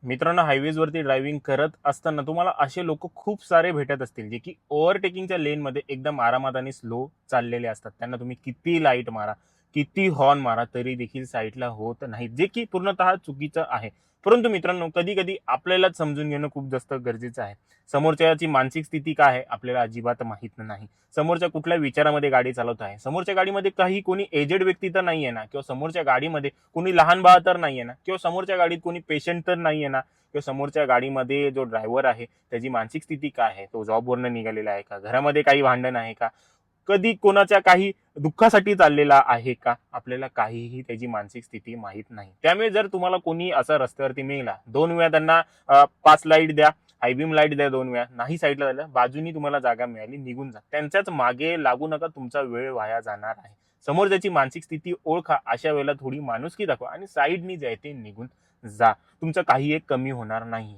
मित्रांनो, हायवेजवरती ड्रायव्हिंग करत असताना तुम्हाला असे लोक खूप सारे भेटत असतील जे की ओव्हरटेकिंगच्या लेनमध्ये एकदम आरामात आणि स्लो चाललेले असतात. त्यांना तुम्ही किती लाईट मारा, किती हॉर्न मारा, तरी देखील साईडला होत नाही, जे की पूर्णतः चुकीचं आहे. परंतु मित्रांनो, कधी कधी आपल्यालाच समजून घेणं खूप जास्त गरजेचं आहे. समोरच्याची मानसिक स्थिती काय आहे आपल्याला अजिबात माहित नाही. समोरच्या कुठल्या विचारामध्ये गाडी चालवत आहे, समोरच्या गाडीमध्ये काही कोणी एजेड व्यक्ती तर नाहीये ना, किंवा समोरच्या गाडीमध्ये कोणी लहान बाळ तर नाहीये ना, किंवा समोरच्या गाडीत कोणी पेशंट तर नाहीये ना, किंवा समोरच्या गाडीमध्ये जो ड्रायव्हर आहे त्याची मानसिक स्थिती काय आहे, तो जॉबवरनं निघालेला आहे का, घरामध्ये काही भांडण आहे का, कधी कोणाच्या काही दुःखासाठी चाललेला आहे का, आपल्याला काहीही त्याची मानसिक स्थिती माहीत नाही. त्यामुळे जर तुम्हाला कोणी असा रस्त्यावरती मिळाला, 2 वेळा त्यांना 5 लाईट द्या, हायबीम लाईट द्या, 2 वेळा नाही साईडला झालं, बाजूनी तुम्हाला जागा मिळाली, निघून जा. त्यांच्याच मागे लागू नका, तुमचा वेळ वाया जाणार आहे. समोरच्याची मानसिक स्थिती ओळखा, अशा वेळेला थोडी माणुसकी दाखवा आणि साईडनी जे आहे ते निघून जा. तुमचं काही एक कमी होणार नाही.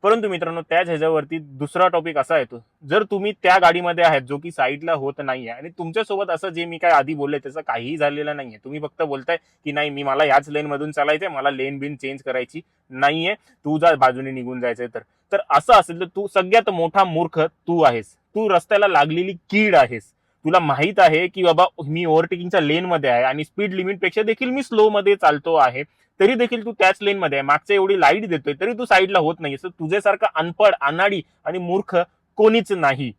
परंतु मित्रांनो, त्याच ह्याच्यावरती दुसरा टॉपिक असा येतो, जर तुम्ही त्या गाडीमध्ये आहेत जो की साईडला होत नाहीये आणि तुमच्यासोबत असं जे मी काय आधी बोलले त्याचं काहीही झालेलं नाहीये, तुम्ही फक्त बोलताय की नाही मी मला याच लेन मधून चालायचंय, मला लेन बिन चेंज करायची नाहीये, तू जा बाजूने निघून जायचंय, तर तर असं असेल तर तू सगळ्यात मोठा मूर्ख तू आहेस. तू रस्त्याला लागलेली कीड आहेस. तुला माहित आहे की बाबा मी ओव्हरटेकिंगच्या लेन मध्ये आहे आणि स्पीड लिमिट पेक्षा देखील मी स्लो मध्ये चालतो आहे, तरी देखील तू त्याच लेन मध्ये आहे, मागच्या एवढी लाईट देतोय तरी तू साईडला होत नाहीस. तुझ्यासारखा अनपड, अनाडी आणि मूर्ख कोणीच नाही.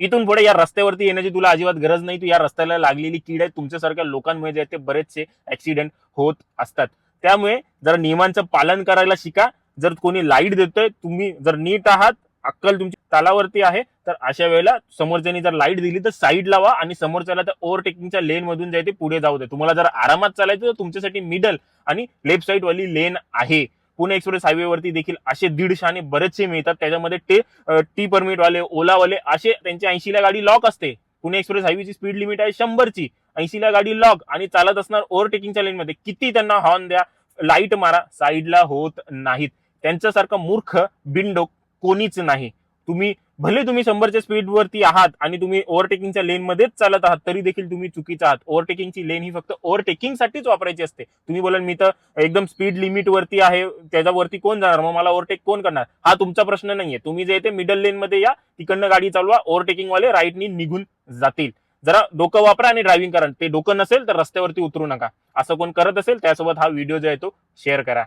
इथून पुढे या रस्त्यावरती येण्याची तुला अजिबात गरज नाही. तू या रस्त्याला लागलेली कीड आहे. तुमच्यासारख्या लोकांमुळे जे ते बरेचसे ऍक्सिडेंट होत असतात. त्यामुळे जर नियमांचं पालन करायला शिका. जर कोणी लाईट देतोय, तुम्ही जर नीट आहात, अक्कल तुमची तालावरती आहे, तर अशा वेळेला समोरच्यानी जर लाईट दिली तर साईड लावा आणि समोरच्याला त्या ओव्हरटेकिंगच्या लेन मधून जे ते पुढे जाऊ दे. तुम्हाला जर आरामात चालायचं तर तुमच्यासाठी मिडल आणि लेफ्ट साईड वाली लेन आहे. पुणे एक्सप्रेस हायवे वरती देखील असे 150 आणि बरेचसे मिळतात. त्याच्यामध्ये ते टी परमिट वाले, ओलावाले असे त्यांची 80ला गाडी लॉक असते. पुणे एक्सप्रेस हायवेची स्पीड लिमिट आहे 100ची, 80ला गाडी लॉक आणि चालत असणार ओव्हरटेकिंगच्या लेन मध्ये. किती त्यांना हॉर्न द्या, लाईट मारा, साईडला होत नाहीत. त्यांच्यासारखं मूर्ख बिनडोक कोणीच नाही. तुम्ही भले तुम्ही 100च्या स्पीड वरती आहात आणि तुम्ही ओव्हरटेकिंगच्या लेन मध्येच चालत आहात, तरी देखील तुम्ही चुकीचा आहात. ओव्हरटेकिंगची लेन ही फक्त ओव्हरटेकिंग साठीच वापरायची असते. तुम्ही बोलाल मी तर एकदम स्पीड लिमिट वरती आहे, त्याच्यावरती कोण जाणार, मग मला ओव्हरटेक कोण करणार, हा तुमचा प्रश्न नाहीये. तुम्ही जे ते मिडल लेन मध्ये या, तिकडनं गाडी चालवा, ओव्हरटेकिंग वाले राईटनी निघून जातील. जरा डोकं वापरा आणि ड्रायव्हिंग करा. ते डोकं नसेल तर रस्त्यावरती उतरू नका. असं कोण करत असेल त्यासोबत हा व्हिडिओ जो आहे तो शेअर करा.